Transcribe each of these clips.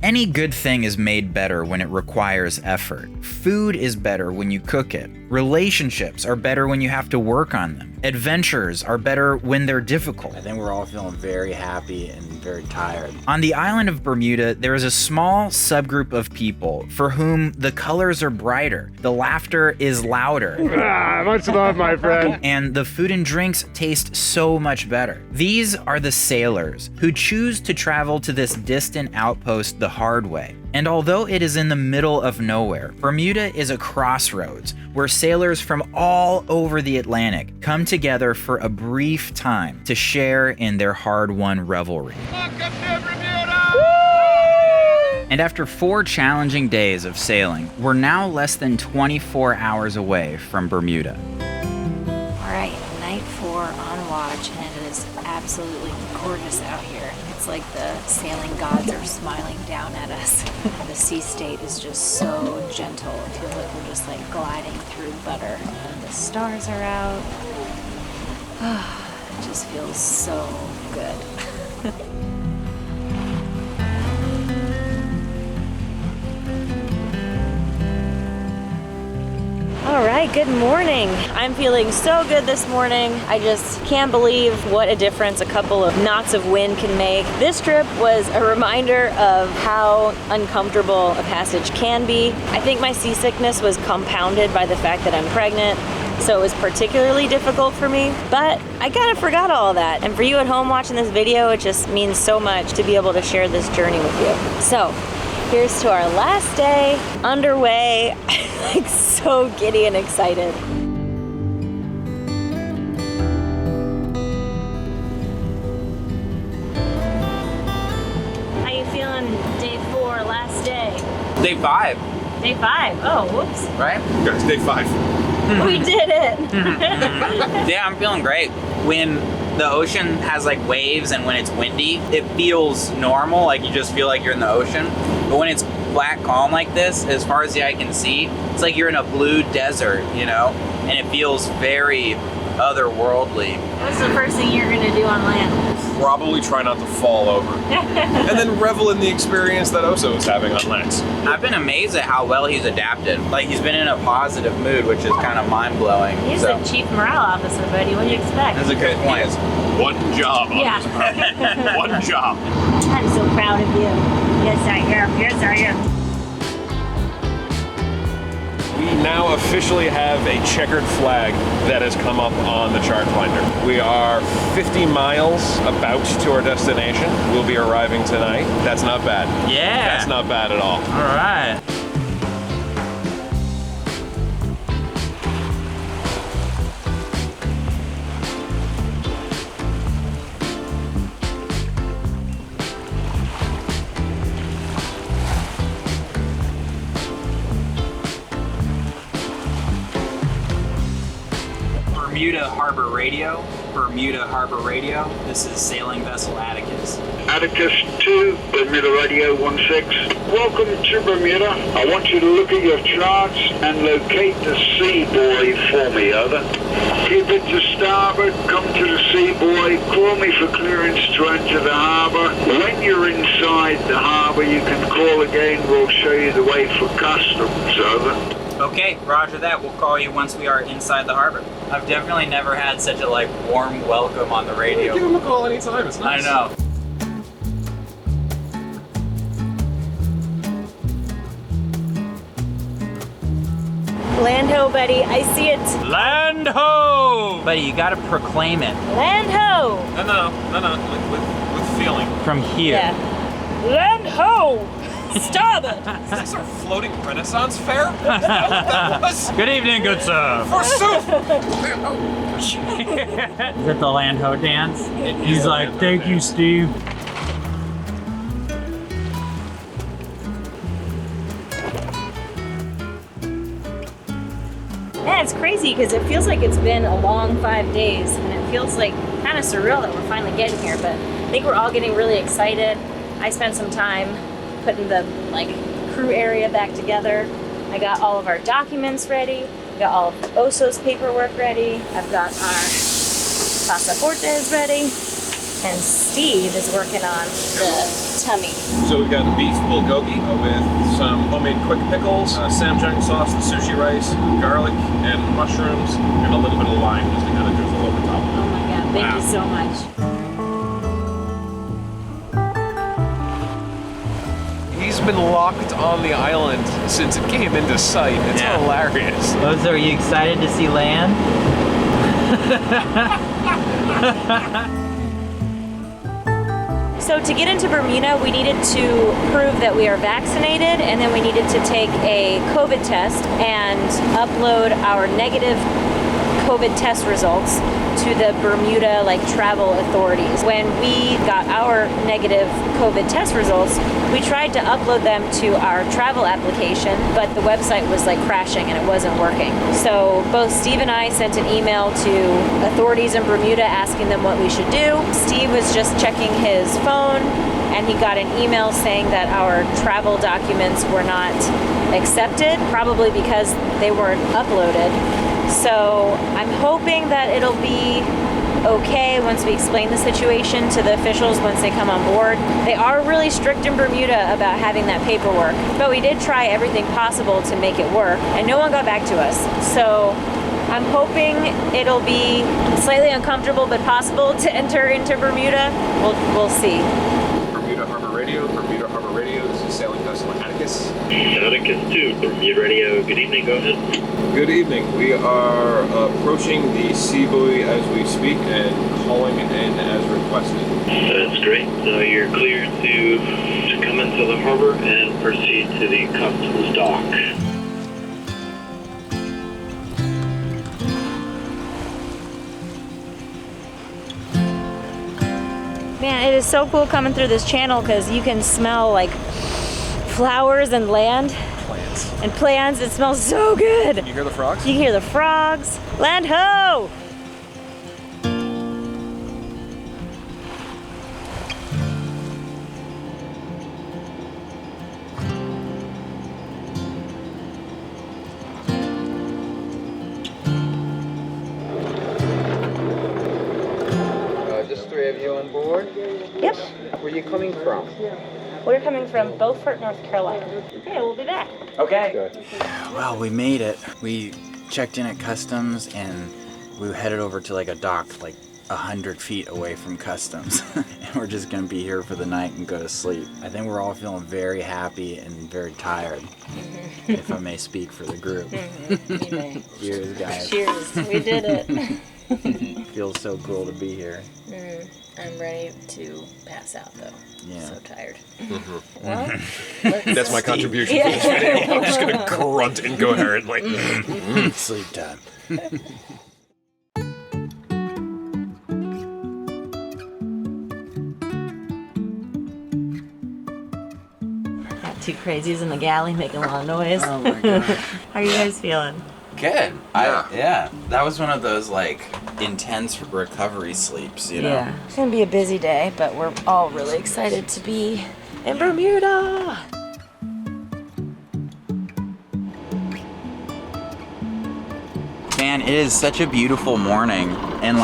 Any good thing is made better when it requires effort. Food is better when you cook it. Relationships are better when you have to work on them. Adventures are better when they're difficult. I think we're all feeling very happy and very tired. On the island of Bermuda, there is a small subgroup of people for whom the colors are brighter, the laughter is louder, Much love, my friend. and the food and drinks taste so much better. These are the sailors who choose to travel to this distant outpost the hard way. And although it is in the middle of nowhere, Bermuda is a crossroads where sailors from all over the Atlantic come together for a brief time to share in their hard-won revelry. Welcome to Bermuda! And after 4 challenging days of sailing, we're now less than 24 hours away from Bermuda. All right, night 4 on watch, and it is absolutely gorgeous out here. It's like the sailing gods are smiling down at us. The sea state is just so gentle. It feels like we're just like gliding through butter. The stars are out. It just feels so good. All right, good morning. I'm feeling so good this morning. I just can't believe what a difference a couple of knots of wind can make. This trip was a reminder of how uncomfortable a passage can be. I think my seasickness was compounded by the fact that I'm pregnant, so it was particularly difficult for me. But I kind of forgot all of that. And for you at home watching this video, it just means so much to be able to share this journey with you. So here's to our last day, underway. I'm like so giddy and excited. How you feeling day 4, last day? Day 5, Day 5, oh, whoops. right? Guys, day 5. We did it. Yeah, I'm feeling great. When the ocean has like waves and when it's windy, it feels normal, like you just feel like you're in the ocean. But when it's black calm like this, as far as the eye can see, it's like you're in a blue desert, you know? And it feels very otherworldly. What's the first thing you're gonna do on land? Probably try not to fall over. And then revel in the experience that Oso is having on land. I've been amazed at how well he's adapted. Like he's been in a positive mood, which is kind of mind-blowing. He's So, the chief morale officer, buddy. What do you expect? that's a good point. One job on Yeah. this mountain. One job. I'm so proud of you. Yes, I am. Yes, I am. We now officially have a checkered flag that has come up on the chart finder. We are 50 miles about to our destination. We'll be arriving tonight. That's not bad. Yeah. That's not bad at all. All right. Bermuda Harbor Radio. Bermuda Harbor Radio. This is Sailing Vessel Atticus. Atticus 2, Bermuda Radio 16. Welcome to Bermuda. I want you to look at your charts and locate the Sea Boy for me, over. Keep it to starboard, come to the Sea Boy, call me for clearance to enter the harbour. When you're inside the harbour, you can call again, we'll show you the way for customs, over. Okay, roger that. We'll call you once we are inside the harbor. I've definitely never had such a warm welcome on the radio. Give him a call anytime. It's I nice. know. Land ho, buddy. I see it. Land ho! Buddy, you gotta proclaim it Land ho. No. With feeling. from here. Yeah. Land ho. Starboard. Is this our floating Renaissance fair? Is that what that was? Good evening, good sir. Forsooth! Is it the land ho dance? He's like, thank you, Steve. Yeah, it's crazy because it feels like it's been a long 5 days, and it feels like kind of surreal that we're finally getting here. But I think we're all getting really excited. I spent some time putting the crew area back together. I got all of our documents ready. Got all of Oso's paperwork ready. I've got our pasaportes ready. And Steve is working on the tummy. So we've got beef bulgogi with some homemade quick pickles, Samjang sauce, the sushi rice, garlic, and mushrooms, and a little bit of lime just to kind of drizzle over top of it. Oh my God, thank you so much. He's been locked on the island since it came into sight. It's hilarious. Loza, are you excited to see land? So to get into Bermuda, we needed to prove that we are vaccinated, and then we needed to take a COVID test and upload our negative COVID test results to the Bermuda travel authorities. When we got our negative COVID test results, we tried to upload them to our travel application, but the website was crashing and it wasn't working. So both Steve and I sent an email to authorities in Bermuda asking them what we should do. Steve was just checking his phone and he got an email saying that our travel documents were not accepted, probably because they weren't uploaded. So I'm hoping that it'll be okay once we explain the situation to the officials once they come on board. They are really strict in Bermuda about having that paperwork, but we did try everything possible to make it work, and no one got back to us. So I'm hoping it'll be slightly uncomfortable but possible to enter into Bermuda. We'll see. Bermuda Harbor Radio, this is Sailing Vessel Atticus. Atticus 2, Bermuda Radio, good evening, go ahead. Good evening. We are approaching the sea buoy as we speak and calling in as requested. That's great. So you're clear to come into the harbor and proceed to the customs dock. Man, it is so cool coming through this channel because you can smell flowers and land. And plants, it smells so good. You hear the frogs? You can hear the frogs. Land ho! Just 3 of you on board? Yep. Where are you coming from? We're coming from Beaufort, North Carolina. Okay, we'll be back. Okay. Good. Well, we made it. We checked in at customs and we headed over to a dock 100 feet away from customs. And we're just gonna be here for the night and go to sleep. I think we're all feeling very happy and very tired, if I may speak for the group. You may. Cheers, guys. Cheers, we did it. Feels so cool to be here. I'm ready to pass out though. Yeah. So tired. Well, that's my contribution for this video. I'm just gonna grunt incoherently. Sleep time. Got two crazies in the galley making a lot of noise. Oh my god. How are you guys feeling? Good. Yeah. That was one of those intense recovery sleeps, you know? Yeah. It's gonna be a busy day, but we're all really excited to be in Bermuda. Man, it is such a beautiful morning, and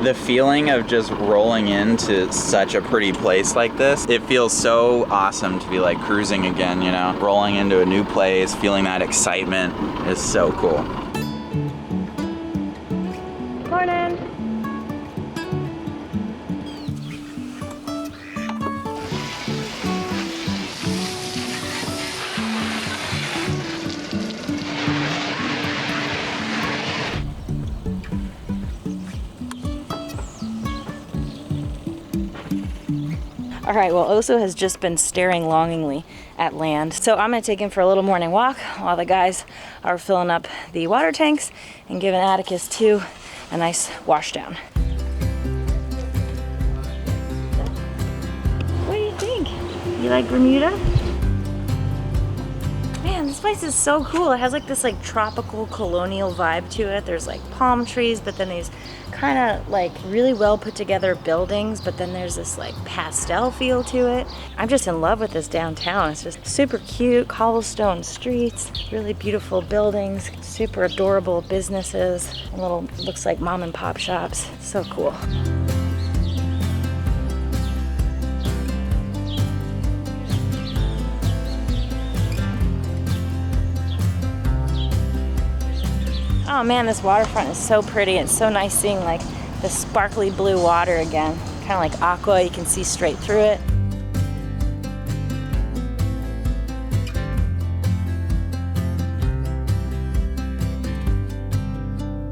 the feeling of just rolling into such a pretty place like this, it feels so awesome to be cruising again, you know? Rolling into a new place, feeling that excitement is so cool. Morning. All right, well, Oso has just been staring longingly at land. So I'm gonna take him for a little morning walk while the guys are filling up the water tanks and giving Atticus 2 a nice wash down. What do you think? You like Bermuda? Man, this place is so cool. It has this tropical colonial vibe to it. There's palm trees, but then these kind of really well put together buildings, but then there's this pastel feel to it. I'm just in love with this downtown. It's just super cute, cobblestone streets, really beautiful buildings, super adorable businesses, little looks like mom and pop shops. So cool. Oh man, this waterfront is so pretty. It's so nice seeing like the sparkly blue water again. Kind of like aqua, you can see straight through it.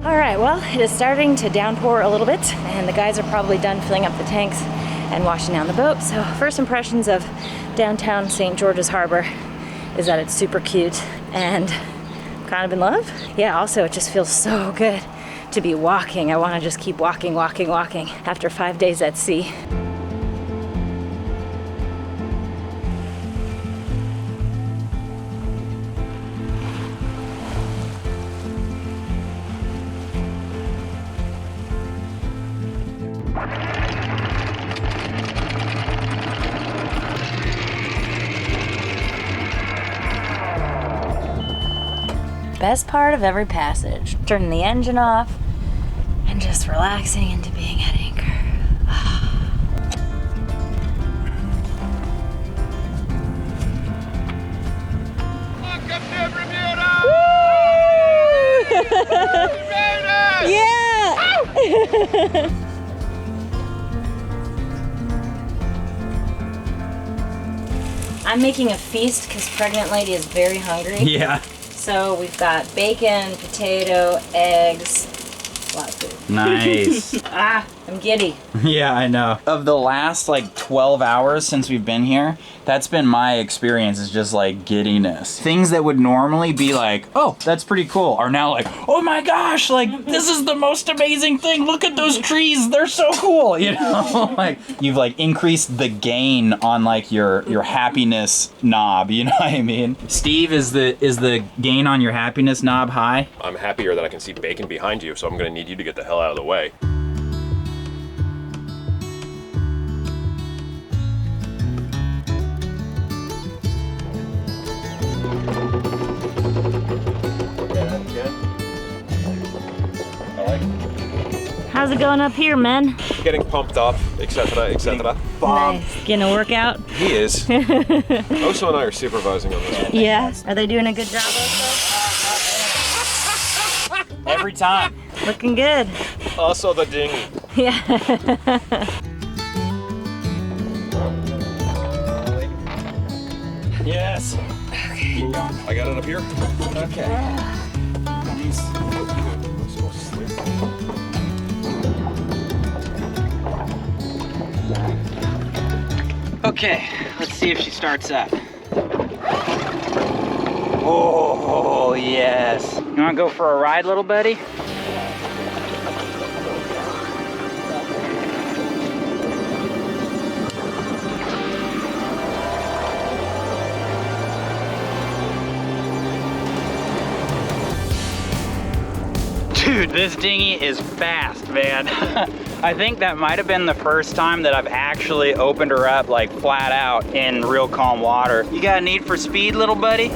All right, well, it is starting to downpour a little bit, and the guys are probably done filling up the tanks and washing down the boat. So first impressions of downtown St. George's Harbor is that it's super cute and kind of in love. Yeah, also it just feels so good to be walking. I want to just keep walking after 5 days at sea. Best part of every passage, turning the engine off and just relaxing into being at anchor. Welcome to Bermuda! Yeah! I'm making a feast because pregnant lady is very hungry. Yeah. So we've got bacon, potato, eggs, a lot of food. Nice. I'm giddy. Yeah, I know. Of the last like 12 hours since we've been here, that's been my experience, is just like giddiness. Things that would normally be like, oh, that's pretty cool, are now like, oh my gosh, like this is the most amazing thing. Look at those trees, they're so cool, you know? Like you've like increased the gain on like your happiness knob, you know what I mean? Steve, is the gain on your happiness knob high? I'm happier that I can see bacon behind you, so I'm gonna need you to get the hell out of the way. How's it going up here, men? Getting pumped up, etc., etc. Nice. Getting a workout? He is. Oso and I are supervising on this one. Yeah. Are they doing a good job, Oso? Every time. Looking good. Also the dinghy. Yeah. Yes. I got it up here. Okay. Okay, let's see if she starts up. Oh, yes. You wanna go for a ride, little buddy? Dude, this dinghy is fast, man. I think that might have been the first time that I've actually opened her up like flat out in real calm water. You got a need for speed, little buddy?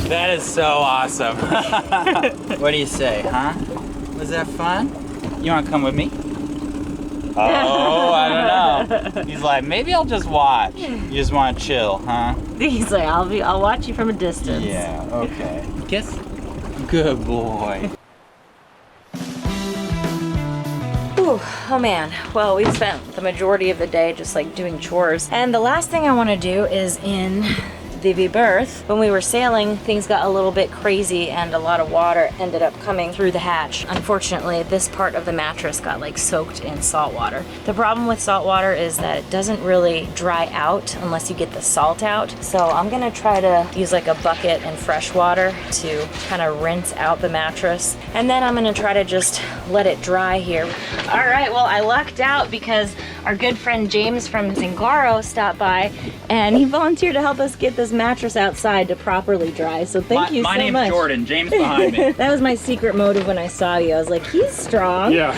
That is so awesome. What do you say, huh? Was that fun? You wanna come with me? Oh, I don't know. He's like, maybe I'll just watch. You just wanna chill, huh? He's like, I'll watch you from a distance. Yeah, okay. Kiss? Good boy. Ooh, oh man. Well, we've spent the majority of the day just like doing chores. And the last thing I wanna do is in the berth. When we were sailing, things got a little bit crazy and a lot of water ended up coming through the hatch. Unfortunately, this part of the mattress got like soaked in salt water. The problem with salt water is that it doesn't really dry out unless you get the salt out. So I'm gonna try to use like a bucket and fresh water to kind of rinse out the mattress. And then I'm gonna try to just let it dry here. All right, well, I lucked out because our good friend James from Zingaro stopped by and he volunteered to help us get this mattress outside to properly dry. So thank you so much. My name's Jordan, James behind me. That was my secret motive when I saw you. I was like, he's strong. Yeah.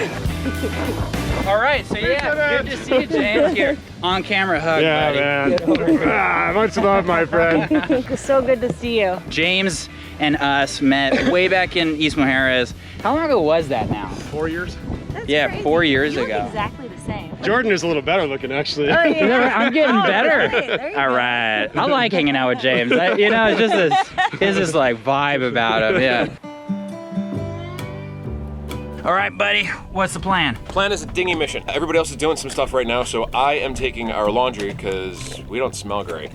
All right, so yeah, good to see you, James. Here, on camera hug, buddy. Man. Much love, my friend. It's so good to see you. James and us met way back in East Mujeres. How long ago was that now? 4 years? That's Yeah, crazy. 4 years You look ago. exactly the same. Jordan is a little better looking, actually. Oh, yeah. I'm getting Oh, better. great. There you All go. right. I like hanging out with James. You know, it's just this like vibe about him. Yeah. All right, buddy. What's the plan? Plan is a dinghy mission. Everybody else is doing some stuff right now, so I am taking our laundry because we don't smell great.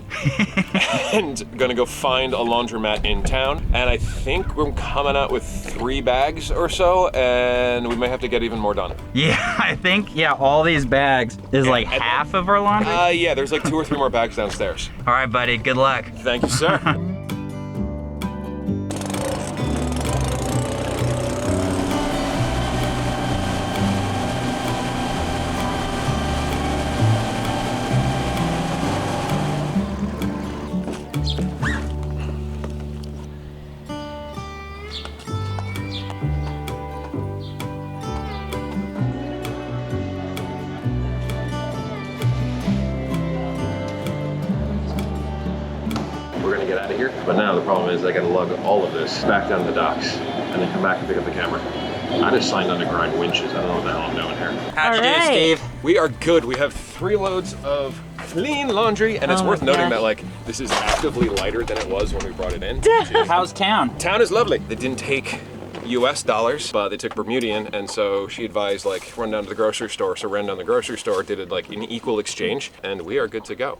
And gonna go find a laundromat in town. And I think we're coming out with 3 bags or so, and we may have to get even more done. Yeah, I think all these bags is like and half of our laundry. Yeah, there's like 2 or 3 more bags downstairs. All right, buddy. Good luck. Thank you, sir. We're gonna get out of here. But now the problem is I gotta lug all of this back down the docks and then come back and pick up the camera. I just signed on to grind winches. I don't know what the hell I'm doing here. How'd you do, All right. Steve? We are good. We have 3 loads of clean laundry, and it's Oh worth my noting gosh. that like this is actively lighter than it was when we brought it in. How's town? Town is lovely. They didn't take US dollars, but they took Bermudian, and so she advised like run down to the grocery store. So ran down to the grocery store, did it like an equal exchange, and we are good to go.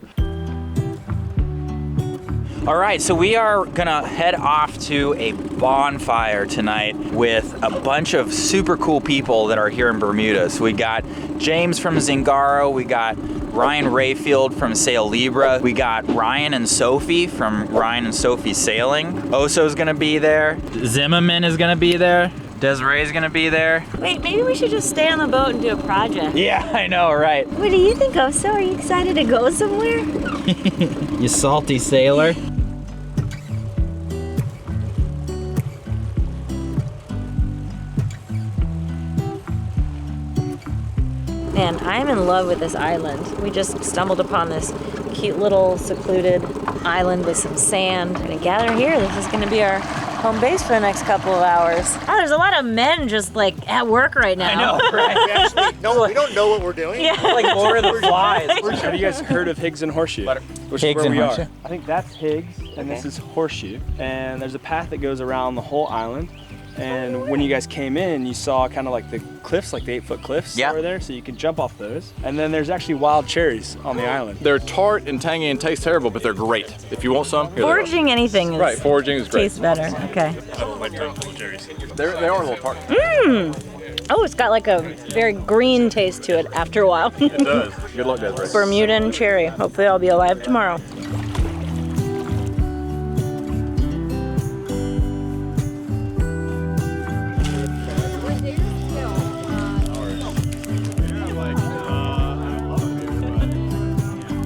All right, so we are gonna head off to a bonfire tonight with a bunch of super cool people that are here in Bermuda. So we got James from Zingaro, we got Ryan Rayfield from Sail Libra, we got Ryan and Sophie from Ryan and Sophie Sailing. Oso's gonna be there, Zimmerman is gonna be there, Desiree's gonna be there. Wait, maybe we should just stay on the boat and do a project. Yeah, I know, right? What do you think, Oso? Are you excited to go somewhere? You salty sailor. Man, I'm in love with this island. We just stumbled upon this cute little secluded island with some sand. We're gonna gather here. This is gonna be our home base for the next couple of hours. Oh, there's a lot of men just like at work right now. I know, right? We don't know what we're doing. Yeah. Like Lord of the Flies. Have you guys heard of Higgs and Horseshoe? Which Higgs is where and we Horseshoe? are. I think that's Higgs, and this is Horseshoe. And there's a path that goes around the whole island. And when you guys came in, you saw kind of like the cliffs, like the 8-foot cliffs Yeah. over there, so you can jump off those. And then there's actually wild cherries on the island. They're tart and tangy and taste terrible, but they're great. If you want some, here they are. Foraging anything is Right, foraging is great. tastes better. Okay. They are a little tart. Oh, it's got like a very green taste to it after a while. It does. Good luck, Desiree. Bermudan cherry. Hopefully I'll be alive tomorrow.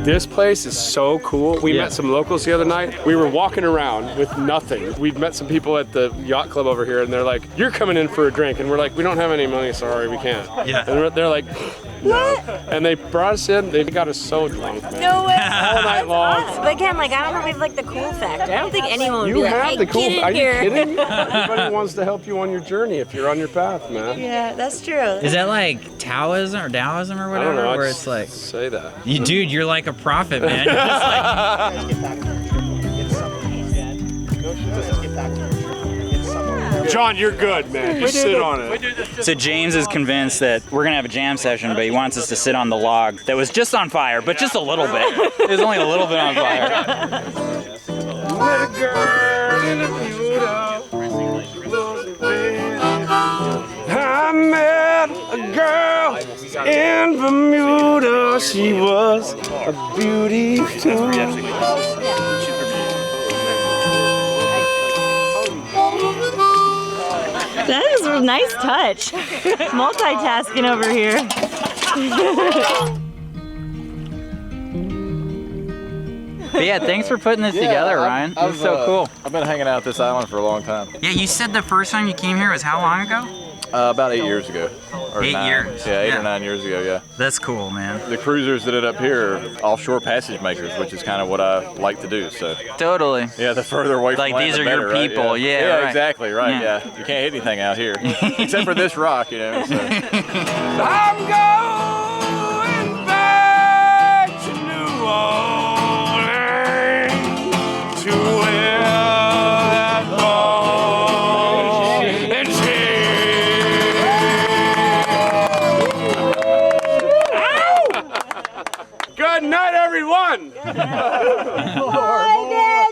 This place is so cool. We met some locals the other night. We were walking around with nothing. We'd met some people at the yacht club over here, and they're like, "You're coming in for a drink," and we're like, "We don't have any money. Sorry, we can't." Yeah. And they're like, "No." And they brought us in. They got us so drunk, man. No way. All night long. But again, like I don't know, we have like the cool factor. I don't think anyone would You be like, have hey, the cool. get in Are you here. kidding? Everybody wants to help you on your journey if you're on your path, man. Yeah, that's true. Is that like Taoism or Taoism or I whatever? don't know. Where I'd it's like, say that. dude, you're like a prophet, man. You're just like, John, you're good, man. Just sit on it. so James is convinced that we're gonna have a jam session, but he wants us to sit on the log that was just on fire, but just a little bit. It was only a little bit on fire. I met a girl in Bermuda. She was a beauty too. That is a nice touch. Multitasking over here. But yeah, thanks for putting this together, Ryan. This is so cool. I've been hanging out at this island for a long time. Yeah, you said the first time you came here was how long ago? About 8 years ago. Or 8 9. years. Yeah, 8 Yeah. or 9 years ago, yeah. That's cool, man. The cruisers that end up here are offshore passage makers, which is kind of what I like to do. So Totally. yeah, the further away from Like, land, these the are your better, right? people. Yeah, yeah, right. exactly, right. Yeah. Yeah. You can't hit anything out here, except for this rock, you know. So. I'm going back to New Orleans to where that ball and Good night, everyone. Bye, Dad.